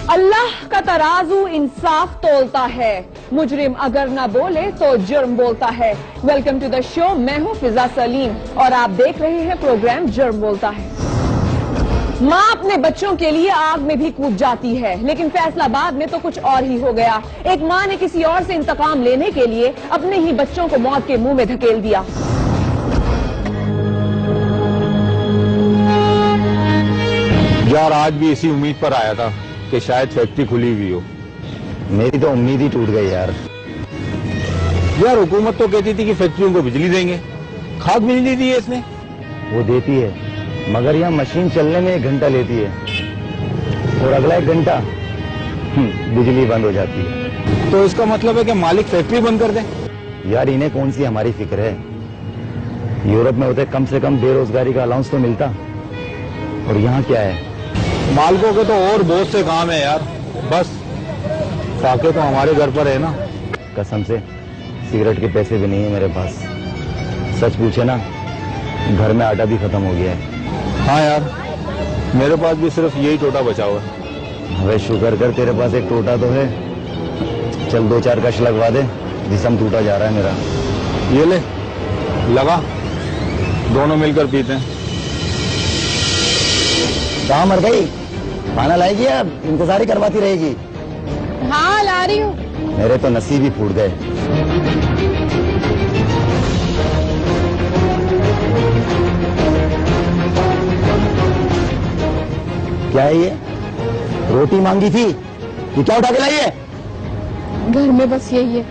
अल्लाह का तराजू इंसाफ तोलता है, मुजरिम अगर ना बोले तो जुर्म बोलता है। वेलकम टू द शो, मैं हूं फिजा सलीम और आप देख रहे हैं प्रोग्राम जुर्म बोलता है। माँ अपने बच्चों के लिए आग में भी कूद जाती है, लेकिन फैसलाबाद में तो कुछ और ही हो गया। एक माँ ने किसी और से इंतकाम लेने के लिए अपने ही बच्चों को मौत के मुंह में धकेल दिया। यार आज भी इसी उम्मीद पर आया था कि शायद फैक्ट्री खुली हुई हो। मेरी तो उम्मीद ही टूट गई यार। हुकूमत तो कहती थी कि फैक्ट्रियों को बिजली देंगे, खाद बिजली दी है इसने। वो देती है मगर यहाँ मशीन चलने में 1 घंटा लेती है और अगला 1 घंटा बिजली बंद हो जाती है। तो इसका मतलब है कि मालिक फैक्ट्री बंद कर दे। यार इन्हें कौन सी हमारी फिक्र है। यूरोप में होते कम से कम बेरोजगारी का अलाउंस तो मिलता, और यहाँ क्या है। मालिकों के तो और बहुत से काम है यार, बस फाके तो हमारे घर पर है ना। कसम से सिगरेट के पैसे भी नहीं है मेरे पास। सच पूछे ना, घर में आटा भी खत्म हो गया है। हाँ यार, मेरे पास भी सिर्फ यही टोटा बचा हुआ है। अबे शुक्र कर तेरे पास एक टोटा तो है। चल 2-4 कश लगवा दे, जिस्म टूटा जा रहा है मेरा। ये ले लगा, दोनों मिलकर पीते हैं। कहाँ मर गई? खाना लाएगी या इंतजार ही करवाती रहेगी? हाँ ला रही हूँ। मेरे तो नसीब ही फूट गए। क्या है ये? रोटी मांगी थी, ये क्या उठा के लाई है? घर में बस यही है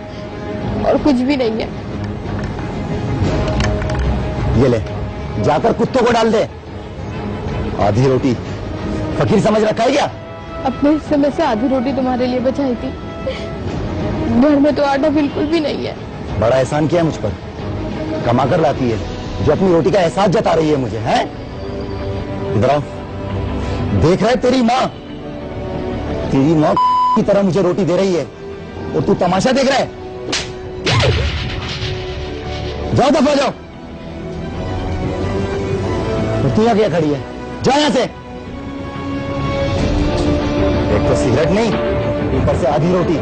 और कुछ भी नहीं है। ये ले, जाकर कुत्तों को डाल दे। आधी रोटी फकीर समझ रखा है क्या? अपने हिस्से में से आधी रोटी तुम्हारे लिए बचाई थी। घर में तो आटा बिल्कुल भी नहीं है। बड़ा एहसान किया मुझ पर, कमा कर लाती है जो अपनी रोटी का एहसास जता रही है मुझे। है इधर आओ, देख रहा है तेरी माँ की तरह मुझे रोटी दे रही है और तू तमाशा देख रहा है। जाओ दफा जाओ। तो तू यहाँ क्या खड़ी है? जा यहां से। एक तो सिगरेट नहीं, ऊपर से आधी रोटी।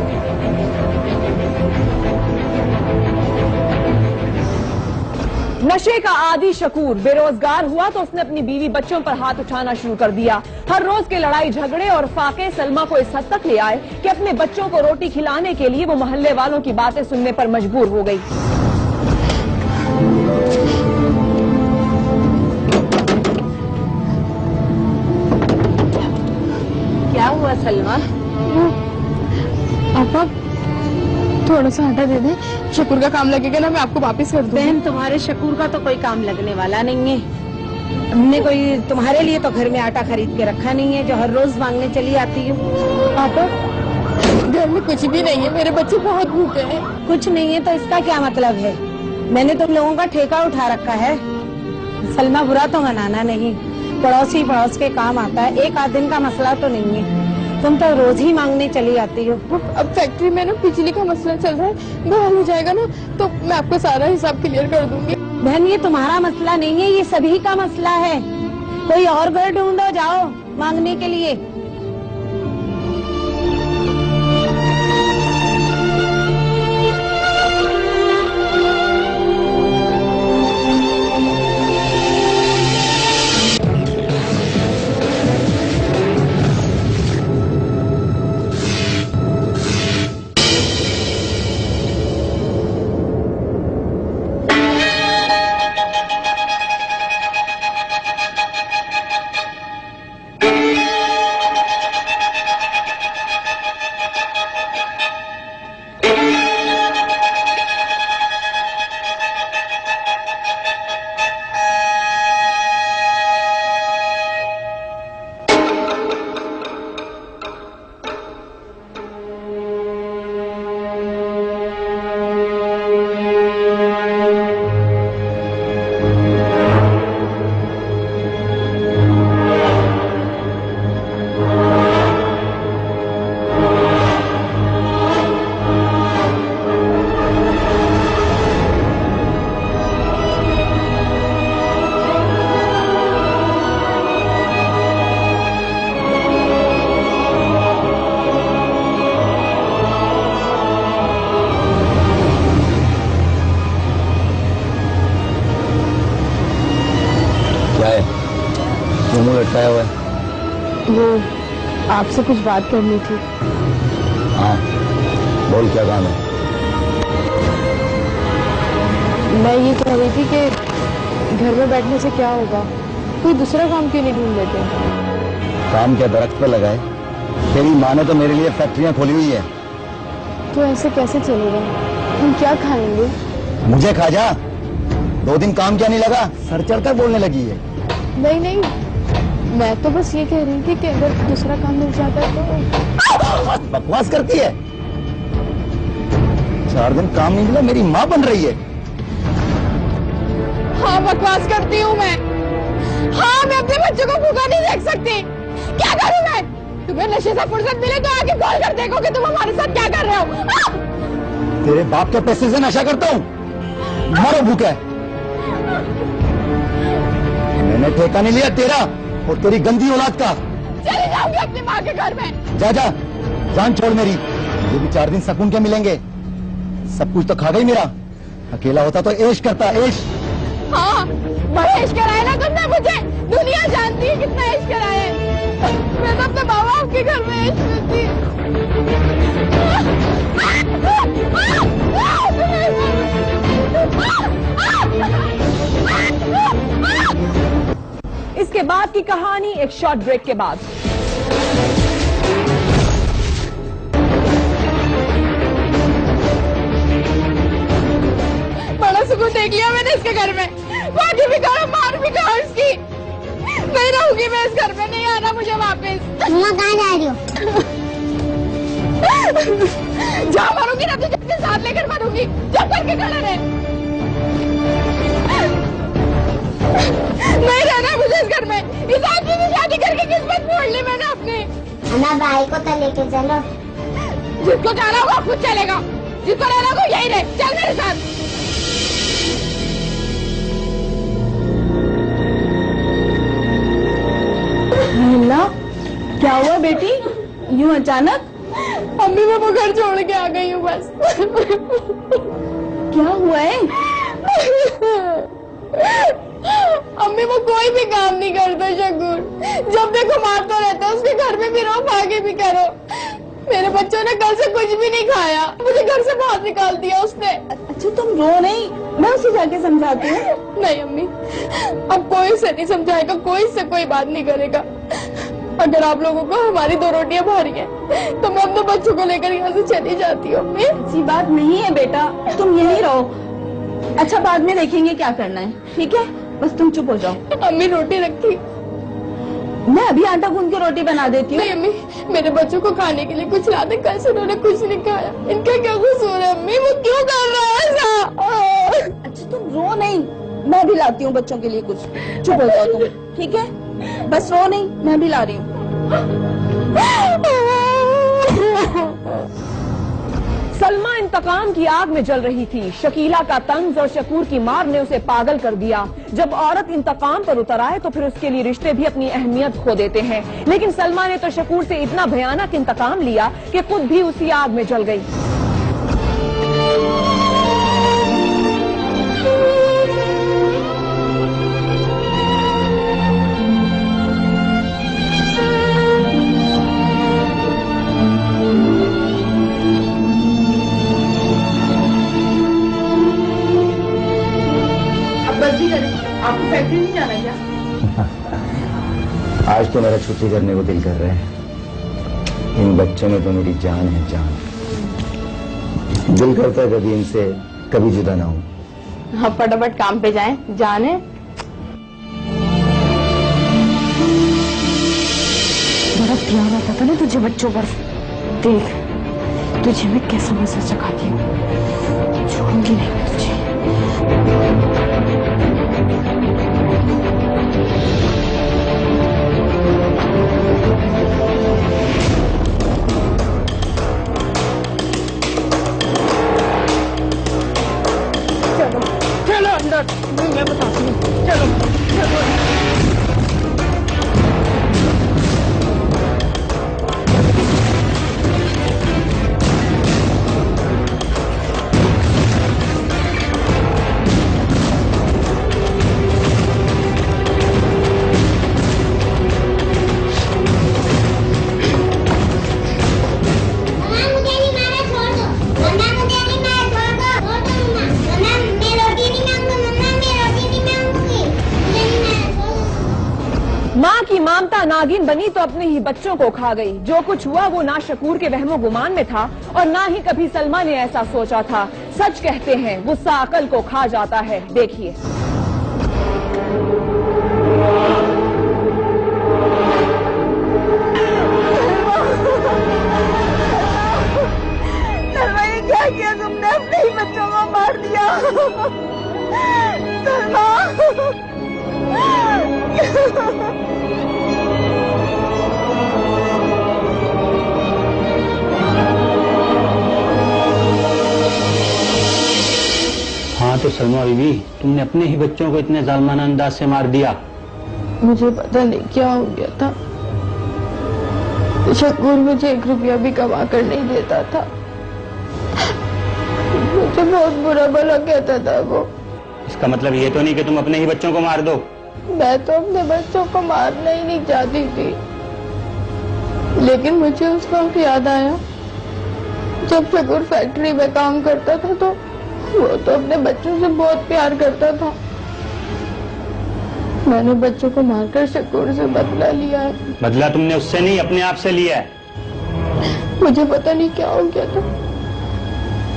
नशे का आदी शकूर बेरोजगार हुआ तो उसने अपनी बीवी बच्चों पर हाथ उठाना शुरू कर दिया। हर रोज के लड़ाई झगड़े और फाके सलमा को इस हद तक ले आए कि अपने बच्चों को रोटी खिलाने के लिए वो मोहल्ले वालों की बातें सुनने पर मजबूर हो गई। क्या हुआ सलमा? पापा थोड़ा सा आटा दे दे, शकूर का काम लगेगा ना, मैं आपको वापस कर दूंगी। बहन तुम्हारे शकूर का तो कोई काम लगने वाला नहीं है। हमने कोई तुम्हारे लिए तो घर में आटा खरीद के रखा नहीं है जो हर रोज मांगने चली आती हूँ। पापा घर में कुछ भी नहीं है, मेरे बच्चे बहुत भूखे हैं। कुछ नहीं है तो इसका क्या मतलब है? मैंने तुम लोगों का ठेका उठा रखा है। सलमा बुरा तो मनाना नहीं, पड़ोसी पड़ोस के काम आता है, एक आध दिन का मसला तो नहीं है। तुम तो रोज ही मांगने चली आती हो। अब फैक्ट्री में ना बिजली का मसला चल रहा है, बहाल हो जाएगा ना तो मैं आपको सारा हिसाब क्लियर कर दूंगी। बहन ये तुम्हारा मसला नहीं है, ये सभी का मसला है। कोई और घर ढूंढो जाओ मांगने के लिए। आपसे कुछ बात करनी थी। हाँ बोल, क्या काम है? मैं ये कह रही थी कि घर में बैठने से क्या होगा, कोई दूसरा काम क्यों नहीं ढूंढ लेते? काम क्या दरख्त पे लगाए? तेरी माँ ने तो मेरे लिए फैक्ट्रियां खोली हुई है। तो ऐसे कैसे चलेगा? हम क्या खाएंगे? मुझे खा जा। 2 दिन काम क्या नहीं लगा, सर चढ़कर बोलने लगी है। नहीं नहीं, मैं तो बस ये कह रही थी कि अगर दूसरा काम मिल जाता तो। बकवास करती है। 4 दिन काम नहीं मिला, मेरी माँ बन रही है। हाँ बकवास करती हूँ मैं। हाँ मैं अपने बच्चों को भूखा नहीं देख सकती। क्या करूँ मैं? तुम्हें नशे से फुर्सत मिले तो आके कॉल कर देखो कि तुम हमारे साथ क्या कर रहे हो। तेरे बाप के पैसे से नशा करता हूँ, मरो भूखे। मैंने ठेका नहीं लिया तेरा और तेरी गंदी औलाद का। चली जाऊंगी अपनी माँ के घर में। जा जा, जान छोड़ मेरी। ये भी 4 दिन सकून क्या मिलेंगे? सब कुछ तो खा गई मेरा। अकेला होता तो ऐश करता, ऐश। हाँ बड़ा ऐश कराया ना तुमने मुझे। दुनिया जानती है कितना ऐश कराया है। मैं तो अपने माँ बाप के घर में ऐश करती। इसके बाद की कहानी एक शॉर्ट ब्रेक के बाद। बड़ा सुकून देख लिया मैंने इसके घर में। बाकी भी करो, मार भी करो इसकी। नहीं रहूंगी मैं इस घर में, नहीं आना मुझे वापस। अम्मा कहाँ जा रही हो? जा मरूंगी ना तुझे अपने साथ लेकर मरूंगी। जब करके खड़े रहे। नहीं रहना मुझे इस घर में। इस आदमी से शादी करके किस्मत मोड़ ली मैंने अपनी। अम्मा भाई को तो लेके चलो। जिसको जाना होगा खुद चलेगा, जिसको रहना होगा यही रहे। चल मेरे साथ। क्या हुआ बेटी, यूं अचानक? अम्मी मैं वो घर छोड़ के आ गई हूँ बस। क्या हुआ है? अम्मी वो कोई भी काम नहीं करता शकूर। जब देखो मारता रहता, उसके घर में भी रहो, भागे भी करो। मेरे बच्चों ने कल से कुछ भी नहीं खाया, मुझे घर से बाहर निकाल दिया उसने। अच्छा तुम रो नहीं, मैं उसे जाके समझाती हूँ। नहीं अम्मी, अब कोई उसे नहीं समझाएगा, कोई इससे कोई बात नहीं करेगा। अगर आप लोगों को हमारी 2 रोटियां भारी है तो मैं अपने बच्चों को लेकर यहाँ से चली जाती हूँ। अम्मी ऐसी बात नहीं है बेटा, तुम यहीं रहो। अच्छा बाद में देखेंगे क्या करना है, ठीक है? बस तुम चुप हो जाओ। अम्मी रोटी रखी, मैं अभी आटा गूंद के रोटी बना देती हूँ। नहीं अम्मी, मेरे बच्चों को खाने के लिए कुछ ला दे। कल से उन्होंने कुछ नहीं खाया। इनका क्या कसूर है अम्मी? वो क्यों कर रहा है ऐसा? अच्छा तुम रो नहीं, मैं भी लाती हूँ बच्चों के लिए कुछ। चुप हो जाओ तुम, ठीक है? बस रो नहीं, मैं भी ला रही हूँ। सलमा इंतकाम की आग में जल रही थी। शकीला का तंज और शकूर की मार ने उसे पागल कर दिया। जब औरत इंतकाम पर उतर आए तो फिर उसके लिए रिश्ते भी अपनी अहमियत खो देते हैं। लेकिन सलमा ने तो शकूर से इतना भयानक इंतकाम लिया कि खुद भी उसी आग में जल गई। आपको फैक्ट्री नहीं जाना क्या? आज तो मेरा छुट्टी करने को दिल कर रहा है। इन बच्चों में तो मेरी जान है, जान। दिल करता है कभी इनसे कभी जुदा ना हूं। हाँ फटाफट काम पे जाएं, जाने। बड़ा प्यार आता था ना तुझे बच्चों पर। देख तुझे मैं कैसा मजा चखाती हूँ, छोड़ूंगी नहीं मैं तुझे। चलो अंदर, मैं बताती हूँ। चलो चलो। बनी तो अपने ही बच्चों को खा गई। जो कुछ हुआ वो ना शकूर के वहमो गुमान में था और ना ही कभी सलमा ने ऐसा सोचा था। सच कहते हैं गुस्सा अकल को खा जाता है। देखिए। क्या किया तुमने? अपने ही बच्चों को मार दिया। सलमा। हाँ तो सलमा बीबी, तुमने अपने ही बच्चों को इतने जालिमाना अंदाज से मार दिया। मुझे पता नहीं क्या हो गया था। शकूर मुझे 1 रुपया भी कमा कर नहीं देता था। मुझे बहुत बुरा भला कहता था वो। इसका मतलब ये तो नहीं कि तुम अपने ही बच्चों को मार दो। मैं तो अपने बच्चों को मारना ही नहीं चाहती थी, लेकिन मुझे उस वक्त याद आया जब शकूर फैक्ट्री में काम करता था तो वो तो अपने बच्चों से बहुत प्यार करता था। मैंने बच्चों को मारकर शकूर से बदला लिया है। बदला तुमने उससे नहीं, अपने आप से लिया है। मुझे पता नहीं क्या हो गया था।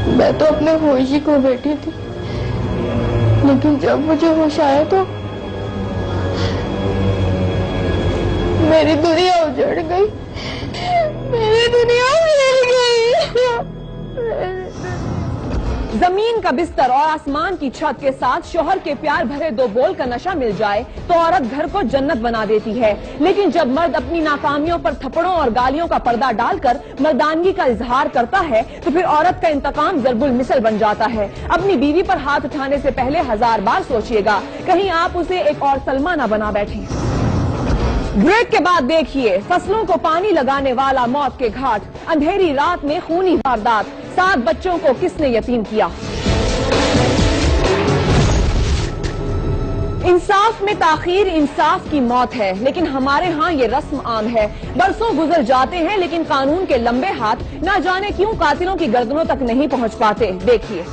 मैं तो अपने होश ही खो बैठी थी, लेकिन जब मुझे होश आया तो मेरी दुनिया उजड़ गई। मेरी दुनिया उजड़ गई। जमीन का बिस्तर और आसमान की छत के साथ शोहर के प्यार भरे 2 बोल का नशा मिल जाए तो औरत घर को जन्नत बना देती है। लेकिन जब मर्द अपनी नाकामियों पर थप्पड़ों और गालियों का पर्दा डालकर मर्दानगी का इजहार करता है तो फिर औरत का इंतकाम जरबुल मिसल बन जाता है। अपनी बीवी पर हाथ उठाने से पहले 1000 बार सोचिएगा, कहीं आप उसे एक और सलमा न बना बैठे। ब्रेक के बाद देखिए, फसलों को पानी लगाने वाला मौत के घाट, अंधेरी रात में खूनी वारदात, 7 बच्चों को किसने यतीम किया। इंसाफ में ताखीर इंसाफ की मौत है, लेकिन हमारे यहाँ ये रस्म आम है। बरसों गुजर जाते हैं लेकिन कानून के लंबे हाथ न जाने क्यों कातिलों की गर्दनों तक नहीं पहुँच पाते। देखिए।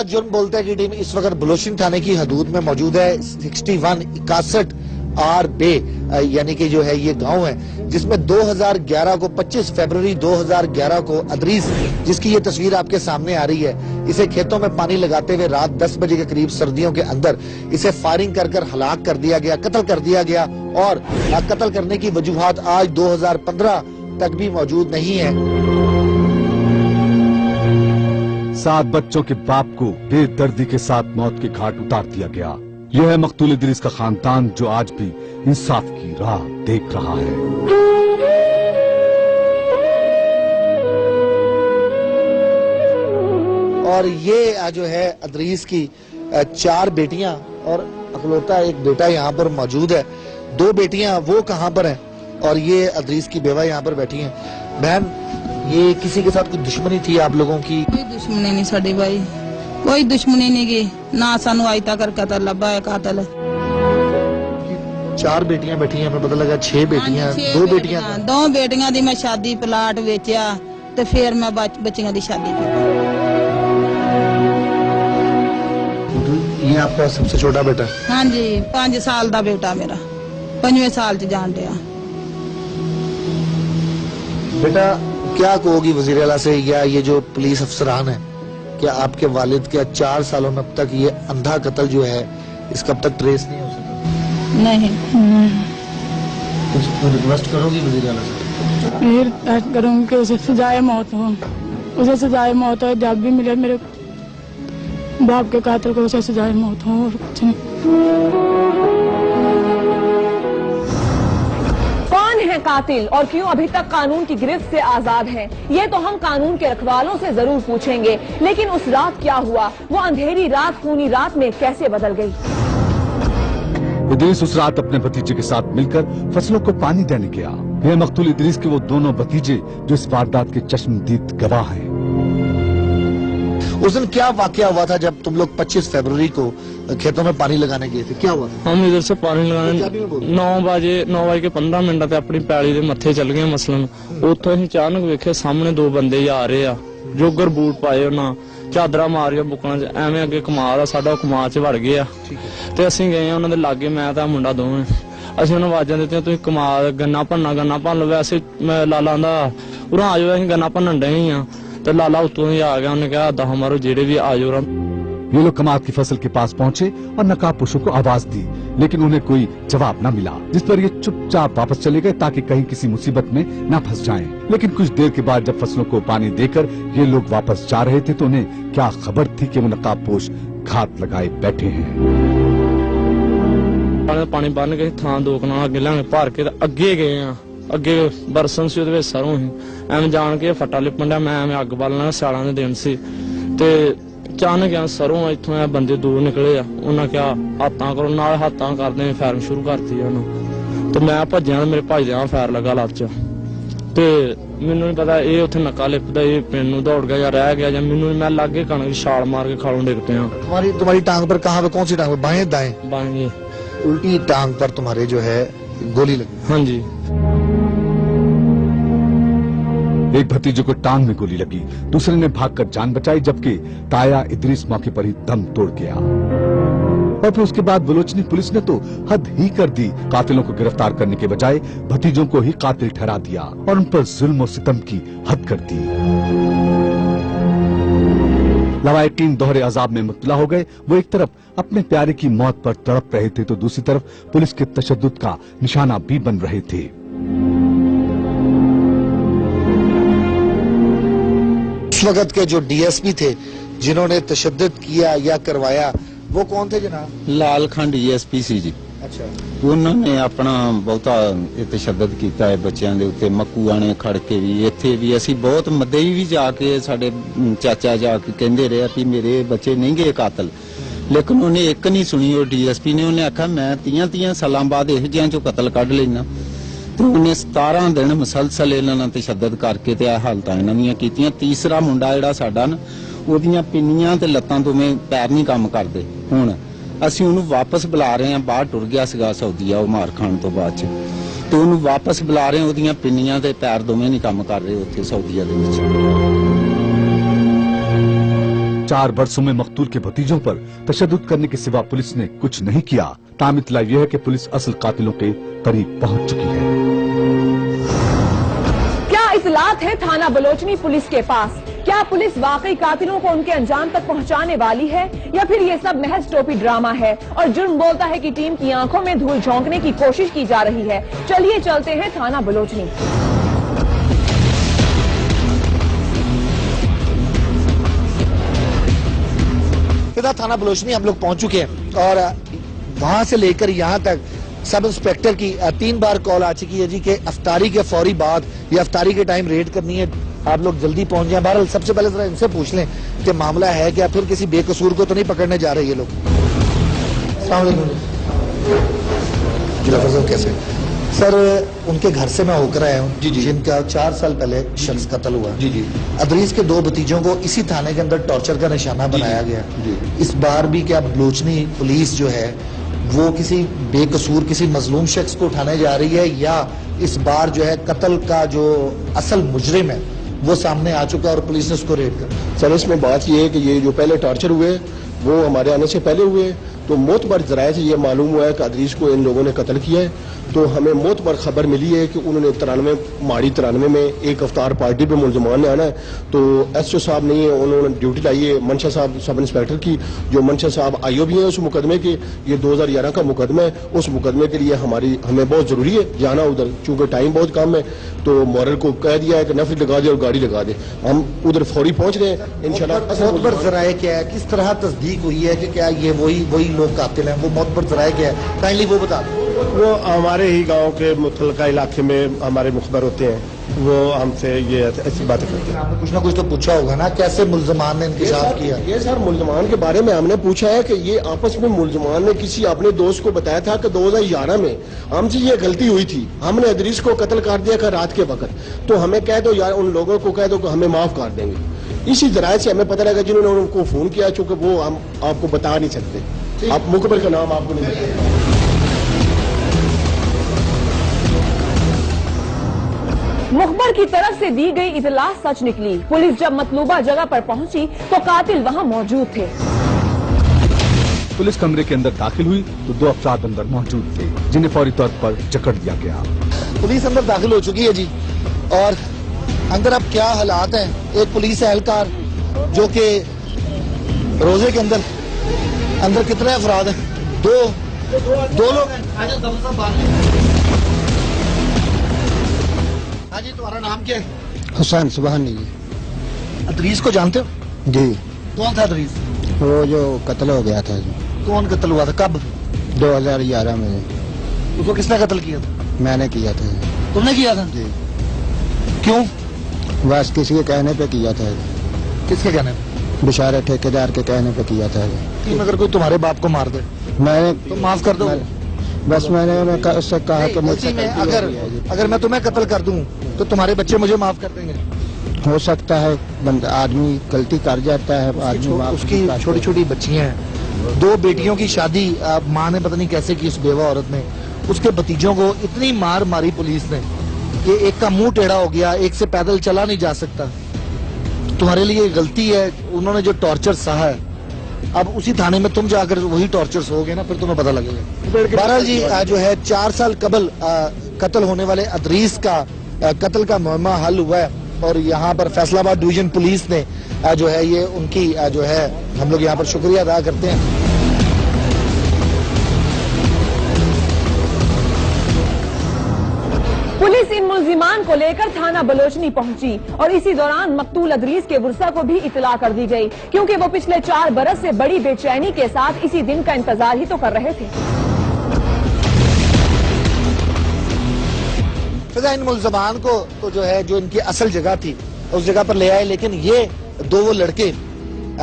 जुर्म बोलते हैं की टीम इस वक्त बलोचिन थाने की हदूद में मौजूद है। 6161 आर बे यानी कि जो है ये गांव है, जिसमें 2011 को 25 फरवरी 2011 को अदरीस, जिसकी ये तस्वीर आपके सामने आ रही है, इसे खेतों में पानी लगाते हुए रात 10 बजे के करीब सर्दियों के अंदर इसे फायरिंग कर हलाक कर दिया गया, कत्ल कर दिया गया। और कत्ल करने की वजूहात आज 2015 तक भी मौजूद नहीं है। 7 बच्चों के बाप को बेदर्दी के साथ मौत के घाट उतार दिया गया। यह है मकतूल इदरीस का खानदान जो आज भी इंसाफ की राह देख रहा है। और ये जो है अदरीस की 4 बेटियां और अकलौता एक बेटा यहाँ पर मौजूद है। 2 बेटियां वो कहाँ पर हैं और ये अदरीस की बेवा यहाँ पर बैठी हैं। बहन, ये किसी के साथ कोई दुश्मनी थी आप लोगों की? कोई दुश्मनी नहीं साड़ी भाई, कोई दुश्मनी नहीं की ना सानू आज तक कतल लब्बा है कातल। 4 बेटियां बैठी हैं, हमें पता लगा 6 बेटियां, 2 बेटियां। 2 बेटियां दी मैं शादी प्लाट बेचा ते फिर मैं बच्चियां दी शादी की। ये आपका सबसे छोटा बेटा? हाँ जी, 5 साल दा बेटा मेरा 5वें साल च जान दिया। बेटा क्या कहोगी वजीर आला से या ये जो पुलिस अफसरान है, क्या आपके वालिद के 4 सालों में अब तक ये अंधा कत्ल जो है इसका अब तक ट्रेस नहीं हो सका? नहीं। कुछ रिक्वेस्ट करोगी वजीर आला से? ये रिक्वेस्ट करूंगी कि उसे सजाए मौत हो, उसे सजाए मौत हो। जब भी मिले मेरे बाप के कातिल को उसे सजाए मौत हो और कुछ नहीं। है कातिल और क्यों अभी तक कानून की गिरफ्त से आजाद हैं? ये तो हम कानून के रखवालों से जरूर पूछेंगे, लेकिन उस रात क्या हुआ? वो अंधेरी रात खूनी रात में कैसे बदल गई? इदरीस उस रात अपने भतीजे के साथ मिलकर फसलों को पानी देने गया। यह मकतूल इदरीस के वो दोनों भतीजे जो इस वारदात के चश्मदीद गवाह हैं। उस दिन क्या वाकया हुआ था जब तुम लोग 25 फरवरी को खेतों में पानी लगाने गए थे, क्या हुआ? हम इधर से पानी पंजाबी में लगाने बोलो। 9:15 ਤੇ ਆਪਣੀ ਪੈਲੀ ਦੇ ਮੱਥੇ ਚੱਲ ਗਏ ਮਸਲਨ। ਉੱਥੋਂ ਅਸੀਂ ਅਚਾਨਕ ਵੇਖਿਆ ਸਾਹਮਣੇ ਦੋ ਬੰਦੇ ਆ ਰਹੇ ਆ, ਜੋਗਰ ਬੂਟ ਪਾਏ ਉਹਨਾਂ, ਚਾਦਰਾਂ ਮਾਰੀਆਂ ਬੁੱਕਲਾਂ 'ਚ, ਐਵੇਂ ਅੱਗੇ ਕਮਾਲ ਆ ਸਾਡਾ, ਕਮਾਲ 'ਚ ਵੜ ਗਏ ਆ ਤੇ ਅਸੀਂ ਗਏ ਆ ਉਹਨਾਂ ਦੇ ਲਾਗੇ, ਮੈਂ ਤਾਂ ਮੁੰਡਾ ਦੋਵੇਂ। ਅਸੀਂ ਉਹਨਾਂ ਆਵਾਜ਼ਾਂ ਦਿੱਤੀਆਂ ਤੁਸੀਂ ਕਮਾਲ ਗੰਨਾ ਭੰਨ ਲਓ। ਵੈਸੇ ਮੈਂ ਲਾਲਾ ਦਾ ਉਰਾਂ ਆ ਜਾਓ, ਅਸੀਂ ਗੰਨਾ ਭੰਨਣ ਡਏ ਆ ਤੇ ਲਾਲਾ ਉੱਤੋਂ ਹੀ ਆ ਗਿਆ, ਉਹਨੇ ਕਿਹਾ 10 ਮਾਰੋ ਜਿਹੜੇ ਵੀ ਆ ਜਾਓ। ये लोग कमाद की फसल के पास पहुंचे और नकाबपोशों को आवाज दी, लेकिन उन्हें कोई जवाब न मिला, जिस पर ये चुपचाप वापस चले गए ताकि कहीं किसी मुसीबत में न फंस जाएं। लेकिन कुछ देर के बाद जब फसलों को पानी देकर ये लोग वापस जा रहे थे तो उन्हें क्या खबर थी कि वो नकाबपोश घात लगाए बैठे हैं। पानी बन गए थां 2 कनाल अगे लांगे भर के अगे गए आ, अगे बरसन से ਉਹਦੇ ਸਰੋਂ ਸੀ, ਐਵੇਂ ਜਾਣ ਕੇ ਫੱਟਾ ਲਿਪਣ ਡਿਆ, ਮੈਂ ਐਵੇਂ ਅੱਗ ਬਾਲਣਾ, ਸਿਆਲਾਂ ਦੇ ਦਿਨ ਸੀ ਤੇ ਅਚਾਨਕ ਆ ਸਰੋਂ ਇੱਥੋਂ ਆ ਬੰਦੇ ਦੂਰ ਨਿਕਲੇ ਆ, ਉਹਨਾਂ ਕਿਹਾ ਹੱਥਾਂ ਕਰੋ, ਨਾਲ ਹੱਥਾਂ ਕਰਦੇ ਫਾਇਰਿੰਗ ਸ਼ੁਰੂ ਕਰਤੀ ਉਹਨੂੰ ਤੇ ਮੈਂ ਭੱਜਿਆ, ਮੇਰੇ ਭੱਜਦਿਆਂ ਫਾਇਰ ਲੱਗਾ ਲੱਤ 'ਚ ਤੇ ਮੈਨੂੰ ਨਹੀਂ ਪਤਾ ਇਹ ਉੱਥੇ ਨੱਕਾ ਲਿਪਦਾ, ਇਹ ਪਿੰਡ ਨੂੰ ਦੌੜ ਗਿਆ ਜਾਂ ਰਹਿ ਗਿਆ ਜਾਂ ਮੈਨੂੰ, ਮੈਂ ਲਾਗੇ ਕਣਕ ਛਾਲ ਮਾਰ ਕੇ ਖਾਲੋਂ ਡਿੱਗ ਪਿਆ। तुम्हारी टांग पर कहाँ पे, कौन सी टांग पे, बाएं दाएं? बाएं। उल्टी टांग पर तुम्हारे जो है गोली लगी? हाँ जी। एक भतीजे को टांग में गोली लगी, दूसरे ने भागकर जान बचाई, जबकि ताया इदरीस मौके पर ही दम तोड़ गया। और फिर उसके बाद बलोचनी पुलिस ने तो हद ही कर दी, कातिलों को गिरफ्तार करने के बजाय भतीजों को ही कातिल ठहरा दिया और उन पर जुल्म और सितम की हद कर दी। लवायकीन दोहरे अजाब में मुब्तला हो गए। वो एक तरफ अपने प्यारे की मौत पर तड़प रहे थे तो दूसरी तरफ पुलिस के तशद्दुद का निशाना भी बन रहे थे। उस वक्त के जो डीएसपी थे जिन्होंने तशद्दुद किया या करवाया, वो कौन थे जनाब? लालखंड डीएसपी सी जी। अच्छा। उन्होंने अपना बहुता तशद्दुद किया है बच्चों के उत्ते, मकूआने खड़ के भी, इत्थे भी असी बहुत मदई भी जाके साडे चाचा जाके कहते रहे कि मेरे बच्चे नहीं गए कातल, लेकिन उन्हें एक नहीं सुनी। और डीएसपी ने उन्हें आखा मैं 30 सालों बाद यह जिहां चो कतल कढ़ लेना, तो उन्हें 17 दिन मुसलसल इन्हां तशद्दुद करके ते हालत इन्हां दीयां कीतियां। तीसरा मुंडा जिहड़ा साडा ना, ओहदियां पिन्नियां ते लत्तां दोवें पैर नहीं काम करदे। हुण ਅਸੀਂ ਉਹਨੂੰ ਵਾਪਸ ਬੁਲਾ ਰਹੇ ਹਾਂ, ਬਾਹਰ ਟੁਰ ਗਿਆ ਸੀਗਾ ਸਾਊਦੀਆ ਉਹ ਮਾਰ ਖਾਣ ਤੋਂ ਬਾਅਦ ਚ, ਤੇ ਉਹਨੂੰ ਵਾਪਸ ਬੁਲਾ ਰਹੇ ਹਾਂ, ਉਹਦੀਆਂ ਪਿੰਨੀਆਂ ਤੇ ਪੈਰ ਦੋਵੇਂ ਨਹੀਂ ਕੰਮ ਕਰ ਰਹੇ ਉੱਥੇ ਸਾਊਦੀਆ ਦੇ ਵਿੱਚ। 4 वर्षों में मकतूल के भतीजों पर तशद्दुद करने के सिवा पुलिस ने कुछ नहीं किया। ताम इत्तला यह है कि पुलिस असल कातिलों के करीब पहुंच चुकी है। क्या इतलात है थाना बलोचनी पुलिस के पास? क्या पुलिस वाकई कातिलों को उनके अंजाम तक पहुंचाने वाली है या फिर ये सब महज टोपी ड्रामा है और जुर्म बोलता है कि टीम की आंखों में धूल झोंकने की कोशिश की जा रही है? चलिए चलते हैं थाना बलोचनी। फिलहाल थाना बलोचनी हम लोग पहुंच चुके हैं और वहां से लेकर यहां तक सब इंस्पेक्टर की 3 बार कॉल आ चुकी है जी कि अफ्तारी के फौरी बाद या अफ्तारी के टाइम रेड करनी है, आप लोग जल्दी पहुंच जाएं। बहरहाल सबसे पहले जरा इनसे पूछ लें कि मामला है क्या, फिर किसी बेकसूर को तो नहीं पकड़ने जा रहे ये लोग? अस्सलाम वालेकुम जी। कैसे सर? उनके घर से मैं होकर आया हूँ जिनका 4 साल पहले शख्स कत्ल हुआ। जी जी। अदरीस के 2 भतीजों को इसी थाने के अंदर टॉर्चर का निशाना बनाया गया। इस बार भी क्या बलोचनी पुलिस जो है वो किसी बेकसूर किसी मजलूम शख्स को उठाने जा रही है या इस बार जो है कत्ल का जो असल मुजरिम है वो सामने आ चुका है और पुलिस ने उसको रेड कर? सर इसमें बात यह है कि ये जो पहले टॉर्चर हुए वो हमारे आने से पहले हुए, तो मोतबर जराये से ये मालूम हुआ है कि अदरीस को इन लोगों ने कत्ल किया है। तो हमें मोतबर खबर मिली है कि उन्होंने 93 में एक अवतार पार्टी पे मुलजमान ने आना है, तो एसओ साहब नहीं है, उन्होंने ड्यूटी लाई है मंशा साहब सब इंस्पेक्टर की, जो मंशा साहब आईओ भी है उस मुकदमे के। ये 2011 का मुकदमा है, उस मुकदमे के लिए हमें बहुत जरूरी है जाना उधर, चूंकि टाइम बहुत कम है। तो मॉरल को कह दिया है कि नफरी लगा दे और गाड़ी लगा दे, हम उधर फौरी पहुंच रहे हैं इंशाल्लाह। मोतबर जराये क्या है, किस तरह तस्दीक हुई है कि क्या ये वही लोग कातिल हैं? वो मोतबर जराये क्या है, काइंडली वो बता दो। वो हमारे ही गांव के मुतलका इलाके में हमारे मुखबर होते हैं, वो हमसे ये ऐसी बातें करते हैं। आपने कुछ ना कुछ तो पूछा होगा ना, कैसे मुल्जमान ने इंकशाफ किया? ये सर मुल्जमान के बारे में हमने पूछा है कि ये आपस में मुल्जमान ने किसी अपने दोस्त को बताया था कि 2011 में हमसे ये गलती हुई थी, हमने अदरीस को कत्ल कर दिया था रात के वक्त, तो हमें कह दो यार, उन लोगों को कह दो कि हमें माफ कर देंगे। इसी जराये से हमें पता लगा जिन्होंने उनको फोन किया, चूंकि वो हम आपको बता नहीं सकते। आप मुखबिर का नाम आपको नहीं पता। मुखबर की तरफ से दी गई इतला सच निकली। पुलिस जब मतलूबा जगह पर पहुंची तो कातिल वहां मौजूद थे। पुलिस कमरे के अंदर दाखिल हुई तो 2 अफराद अंदर मौजूद थे, जिन्हें फौरी तौर पर जकड़ दिया गया। पुलिस अंदर दाखिल हो चुकी है जी, और अंदर अब क्या हालात हैं। एक पुलिस एहलकार जो कि रोजे के अंदर कितने अफराद हैं? दो लोग हैं। हाँ जी, तुम्हारा नाम क्या है? हुसैन सुबहानी। अदरीस को जानते हो? जी। कौन था अदरीस? वो जो कत्ल हो गया था जी। कौन कत्ल हुआ था, कब? 2011 में। उसको किसने कत्ल किया था? मैंने किया था। तुमने किया था? जी। क्यों? बस किसी के कहने पे किया था। किसके कहने पे? बेचारे ठेकेदार के कहने पे किया था। अगर कोई तुम्हारे बाप को मार दे मैंने तो माफ कर दो। बस मैंने उससे कहा कि मुझसे अगर मैं तुम्हें कत्ल कर दूं तो तुम्हारे बच्चे मुझे माफ कर देंगे? हो सकता है, बंदा आदमी गलती कर जाता है। उसकी छोटी छोटी बच्चियां हैं, 2 बेटियों की शादी माँ ने पता नहीं कैसे की उस बेवा औरत ने। उसके भतीजों को इतनी मार मारी पुलिस ने कि एक का मुंह टेढ़ा हो गया, एक से पैदल चला नहीं जा सकता। तुम्हारे लिए गलती है, उन्होंने जो टॉर्चर सहा है, अब उसी थाने में तुम जाकर वही टॉर्चर सोओगे ना, फिर तुम्हें पता लगेगा। बहरहाल जी, जो है 4 साल कबल कत्ल होने वाले अदरीस का कत्ल का मुअम्मा हल हुआ है, और यहाँ पर फैसलाबाद डिवीजन पुलिस ने जो है ये उनकी जो है हम लोग यहाँ पर शुक्रिया अदा करते हैं। पुलिस इन मुल्जिमान को लेकर थाना बलोचनी पहुंची और इसी दौरान मकतूल अदरीस के वर्सा को भी इतला कर दी गई, क्योंकि वो पिछले 4 बरस से बड़ी बेचैनी के साथ इसी दिन का इंतजार ही तो कर रहे थे। फिजा इन मुल्जिमान को तो जो है जो इनकी असल जगह थी उस जगह पर ले आए, लेकिन ये 2 वो लड़के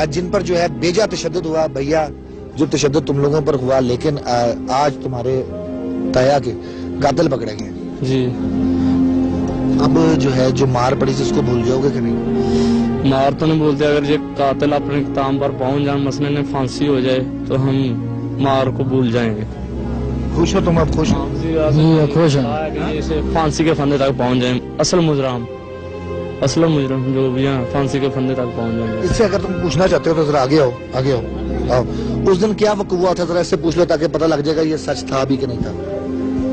जिन पर जो है बेजा तशद्दुद हुआ, भैया जो तशद्दुद तुम लोगों पर हुआ, लेकिन आज तुम्हारे ताया के कातिल पकड़े गए जी। अब जो है जो मार पड़ी थी उसको भूल जाओगे कि नहीं? मार तो नहीं भूलते, अगर ये कातिल अपने काम पर पहुंच जाए, मसले में फांसी हो जाए, तो हम मार को भूल जाएंगे। खुश हो तुम? अब खुश हो? खुश है। फांसी के फंदे तक पहुंच जाए, असल मुजरम जो भी है फांसी के फंदे तक पहुंच जाएंगे। इससे अगर तुम पूछना चाहते हो तो जरा आगे आओ। उस दिन क्या वक़्त हुआ था, जरा इससे पूछ लो ताकि पता लग जाएगा ये सच था भी कि नहीं था।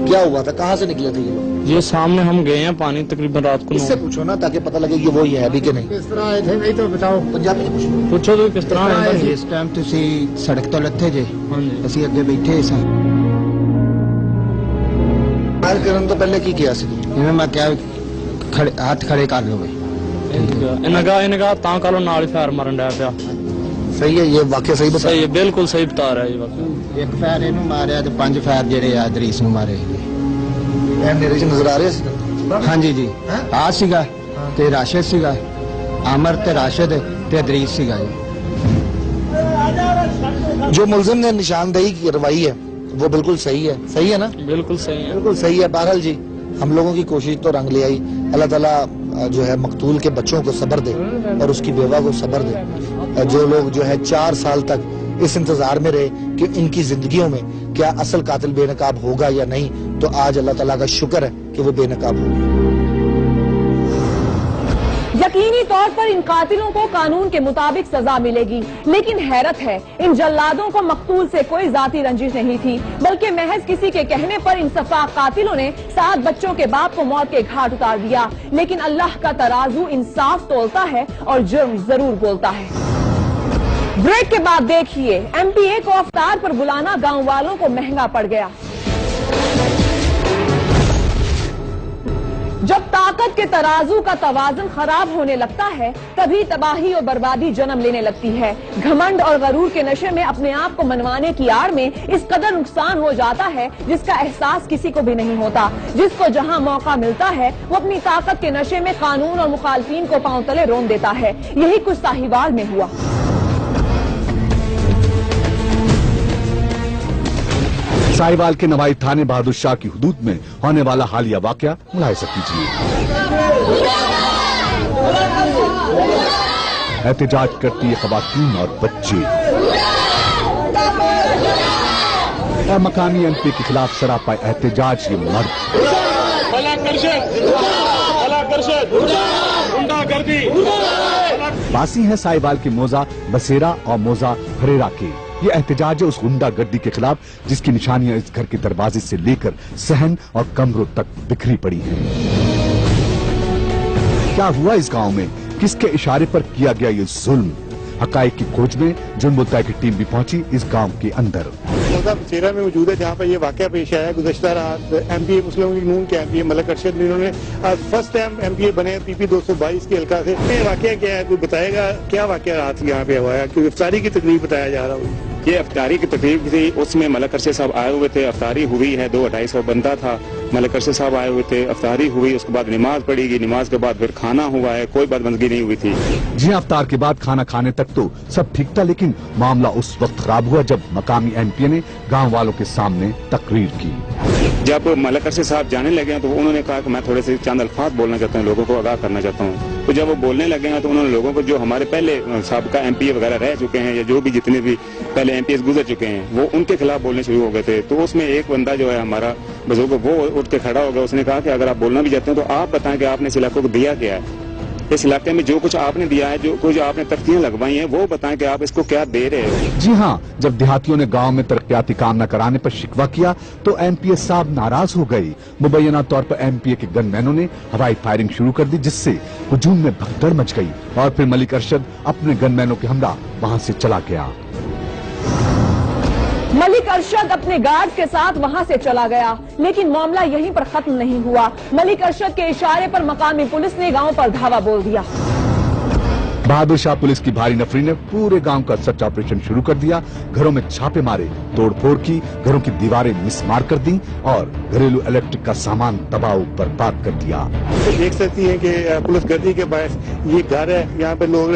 क्या हुआ था, कहाँ से निकले थे ये लोग? ये सामने हम गए हैं पानी तकरीबन रात को। इससे पूछो ना ताकि पता लगे कि वो ही है भी कि नहीं। किस तरह आए थे नहीं तो बताओ। पंजाबी में पूछो तो किस तरह आए थे। इस टाइम तुसी सड़क तो लथे जे, ਅਸੀਂ ਅੱਗੇ ਬੈਠੇ ਸਾਂ। फायर करने तो पहले की किया सी? ਜਿਵੇਂ ਮੈਂ ਕਿਹਾ ਹੱਥ ਖੜੇ ਕਰ ਲਓ। इनका ता कालो नाल फायर मारन डा पिया। सही है, ये वाकई सही बता। सही है, बिल्कुल सही बता रहा है ये वाकई। ਇੱਕ ਫਾਇਰ ਇਹਨੂੰ ਮਾਰਿਆ ਤੇ 5 ਫਾਇਰ ਜਿਹੜੇ ਆ ਅਦਰੀਸ ਨੂੰ ਮਾਰੇ। मेरे से नजर आ रहे हैं? ਹਾਂਜੀ ਜੀ, ਆ ਸੀਗਾ ਤੇ ਰਾਸ਼ਿਦ ਸੀਗਾ, ਆਮਰ ਤੇ ਰਾਸ਼ਿਦ ਤੇ ਅਦਰੀਸ ਸੀਗਾ ਜੀ। जो मुलजिम ने निशानदेही करवाई है वो बिल्कुल सही है ना? बिल्कुल सही है, बिल्कुल सही है। बहरहाल जी, हम लोगों की कोशिश तो रंग ले आई। अल्लाह ताला जो है मकतूल के बच्चों को सब्र दे और उसकी बेवा को सब्र दे। जो लोग जो है 4 साल तक इस इंतजार में रहे कि इनकी जिंदगियों में क्या असल कातिल बेनकाब होगा या नहीं, तो आज अल्लाह ताला का शुक्र है कि वो बेनकाब होगा। यकीनी तौर पर इन कातिलों को कानून के मुताबिक सजा मिलेगी, लेकिन हैरत है इन जल्लादों को मकतूल से कोई जाती रंजिश नहीं थी, बल्कि महज किसी के कहने पर इन सफाक कातिलों ने 7 बच्चों के बाप को मौत के घाट उतार दिया। लेकिन अल्लाह का तराजू इंसाफ तोलता है और जुर्म जरूर बोलता है। ब्रेक के बाद देखिए, MPA को अफ्तार पर बुलाना गांव वालों को महंगा पड़ गया। जब ताकत के तराजू का तवाज़ुन खराब होने लगता है, तभी तबाही और बर्बादी जन्म लेने लगती है। घमंड और गरूर के नशे में अपने आप को मनवाने की आड़ में इस कदर नुकसान हो जाता है जिसका एहसास किसी को भी नहीं होता। जिसको जहां मौका मिलता है वो अपनी ताकत के नशे में कानून और मुखालफीन को पांव तले रोन देता है। यही कुछ साहिवाल में हुआ। साहिवाल के नवाई थाने बहादुर शाह की हुदूद में होने वाला हालिया वाकया मुलाहिजा कीजिए। एहतजाज करती है खवातीन और बच्चे। और मकामी MP के खिलाफ सरापा एहतजाज ये मर्द बासी है साहिवाल के मोजा बसेरा और मोजा फरेरा के। ये एहतजाज है उस गुंडागर्दी के खिलाफ जिसकी निशानियां इस घर के दरवाजे से लेकर सहन और कमरों तक बिखरी पड़ी हैं। क्या हुआ इस गांव में, किसके इशारे पर किया गया ये जुल्म? हकायक की खोज में जुर्म बोलता है की टीम भी पहुंची इस गांव के अंदर। बसेरा में मौजूद है जहाँ पर ये वाकया पेश आया। गुज़श्ता रात MPA मुस्लिम लीग नून के MPA मलिक अरशद जिन्होंने फर्स्ट टाइम MPA बने PP 222 के हल्का से। ये वाकया क्या है, कोई बताएगा क्या वाकया रात यहाँ पे हुआ है? क्योंकि इफ्तारी की तकरीब बताया जा रहा है। ये अफ्तारी की तकरीब थी, उसमें मलिक अरशद साहब आए हुए थे। अफ्तारी हुई है, 2-250 बंदा था। मलिक अरशद साहब आए हुए थे, अफ्तारी हुई, उसके बाद नमाज पढ़ी गई, नमाज के बाद फिर खाना हुआ है, कोई बंदगी नहीं हुई थी। जी अफ्तार के बाद खाना खाने तक तो सब ठीक था, लेकिन मामला उस वक्त खराब हुआ जब मकामी MPA ने गांव वालों के सामने तकरीर की। जब मलिक अरशद साहब जाने लगे हैं तो उन्होंने कहा कि मैं थोड़े से चंद अल्फाज बोलना चाहता हूँ, लोगों को आगाह करना चाहता हूँ। तो जब वो बोलने लगे हैं तो उन्होंने लोगों को, जो हमारे पहले साबका MPA वगैरह रह चुके हैं या जो भी जितने भी पहले MPA गुजर चुके हैं, वो उनके खिलाफ बोलने शुरू हो गए थे। तो उसमें एक बंदा जो है हमारा बुजुर्ग, वो उठ के खड़ा हो गया। उसने कहा कि अगर आप बोलना भी चाहते हैं तो आप बताएं कि आपने इस इलाके को दिया क्या है, इस इलाके में जो कुछ आपने दिया है, जो कुछ आपने तख्तियां लगवाई हैं, वो बताएं कि आप इसको क्या दे रहे हो। जी हाँ, जब देहातियों ने गांव में तरक्याती काम न कराने पर शिकवा किया तो MPA साहब नाराज हो गई। मुबैना तौर पर MPA के गनमैनों ने हवाई फायरिंग शुरू कर दी, जिससे हुजूम में भगदड़ मच गई और फिर मलिक अरशद अपने गनमैनों के हमरा वहां से चला गया। मलिक अरशद अपने गार्ड के साथ वहां से चला गया, लेकिन मामला यहीं पर खत्म नहीं हुआ। मलिक अरशद के इशारे पर मकामी पुलिस ने गांव पर धावा बोल दिया। बहादुर शाह पुलिस की भारी नफरी ने पूरे गांव का सर्च ऑपरेशन शुरू कर दिया। घरों में छापे मारे, तोड़फोड़ की, घरों की दीवारें मिसमार कर दी और घरेलू इलेक्ट्रिक का सामान तबाह बर्बाद कर दिया। तो देख सकती हैं कि पुलिस गर्दी के बायस ये घर है, यहाँ पे लोग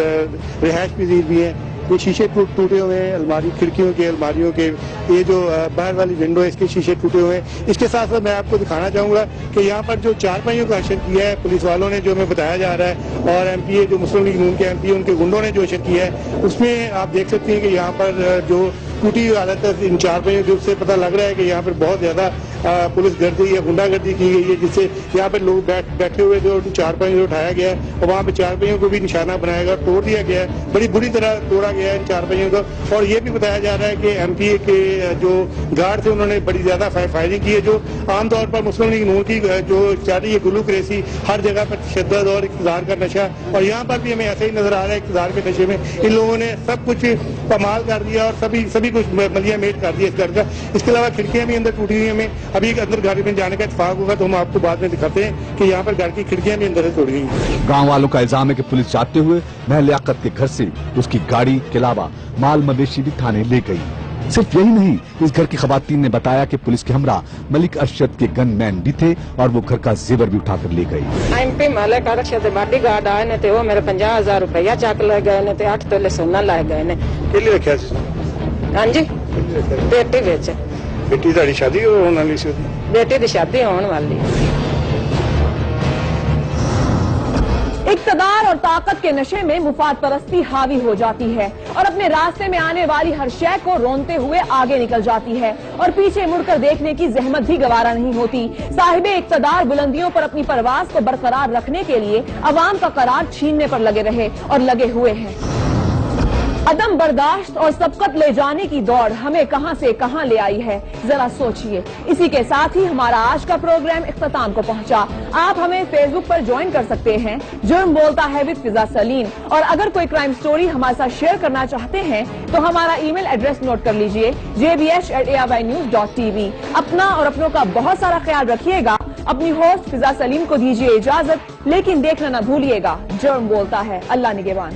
रिहायश पजीर भी हैं। ये शीशे टूटे हुए हैं, अलमारी, खिड़कियों के, अलमारियों के, ये जो बाहर वाली विंडो है इसके शीशे टूटे हुए हैं। इसके साथ साथ मैं आपको दिखाना चाहूंगा कि यहाँ पर जो चारपाइयों का अशर किया है पुलिस वालों ने, जो हमें बताया जा रहा है, और MPA जो मुस्लिम लीग नून के MPA उनके गुंडों ने जो अशर किया है, उसमें आप देख सकते हैं कि यहाँ पर जो टूटी हुई हालत है इन चारपाइयों की, उससे पता लग रहा है कि यहाँ पर बहुत ज्यादा पुलिस गर्दी या गुंडागर्दी की गई है, जिससे यहाँ पर लोग बैठे हुए थे और चारपाइयों उठाया गया है और वहाँ पे चारपाइयों को भी निशाना बनाया गया, तोड़ दिया गया है, बड़ी बुरी तरह तोड़ा गया है इन चारपाइयों को। और ये भी बताया जा रहा है कि MPA के जो गार्ड थे उन्होंने बड़ी ज्यादा फायरिंग की है, जो आमतौर पर मुस्लिम लीग नून की जो चाहती है गुलूक रेसी, हर जगह पर तशद्दुद और इक़्तिदार का नशा, और यहाँ पर भी हमें ऐसे ही नजर आ रहा है इक़्तिदार के नशे में इन लोगों ने सब कुछ कमाल कर दिया और सभी कुछ मलिया मेट कर दिया इस घर का। इसके अलावा खिड़कियां भी अंदर टूटी हुई, हमें अभी अंदर गाड़ी में जाने का इत्तेफाक होगा तो हम आपको बाद में दिखाते हैं कि यहाँ पर घर की खिड़कियां भी अंदर से तोड़ी हुई। गाँव वालों का इल्जाम है कि पुलिस जाते हुए महल लियाकत के घर से उसकी गाड़ी के अलावा माल मवेशी भी थाने ले गई। सिर्फ यही नहीं, इस घर की खवातीन ने बताया कि पुलिस के हमरा मलिक अरशद के गनमैन भी थे और वो घर का जेवर भी उठाकर ले गई। MP Malik Arshad body guard आए ने, वो मेरे 50,000 रुपया चक ले गए ने, 8 तोले सोना ला गए ने। रखा हाँ जी, बेटी बेच, बेटी दी शादी होने वाली सी, बेटी की शादी होने वाली। इक़्तिदार और ताकत के नशे में मुफाद परस्ती हावी हो जाती है और अपने रास्ते में आने वाली हर शय को रोनते हुए आगे निकल जाती है और पीछे मुड़कर देखने की जहमत भी गवारा नहीं होती। साहिबे इक़्तिदार बुलंदियों पर अपनी परवाज को बरकरार रखने के लिए अवाम का करार छीनने पर लगे रहे और लगे हुए हैं। अदम बर्दाश्त और सबकत ले जाने की दौड़ हमें कहां से कहां ले आई है, जरा सोचिए। इसी के साथ ही हमारा आज का प्रोग्राम इख्तिताम को पहुंचा। आप हमें फेसबुक पर ज्वाइन कर सकते हैं, जुर्म बोलता है विद फिजा सलीम, और अगर कोई क्राइम स्टोरी हमारे साथ शेयर करना चाहते हैं तो हमारा ईमेल एड्रेस नोट कर लीजिए, jbh@aynews.tv। अपना और अपनों का बहुत सारा ख्याल रखिएगा। अपनी होस्ट फिजा सलीम को दीजिए इजाजत, लेकिन देखना न भूलिएगा जुर्म बोलता है। अल्लाह निगहबान।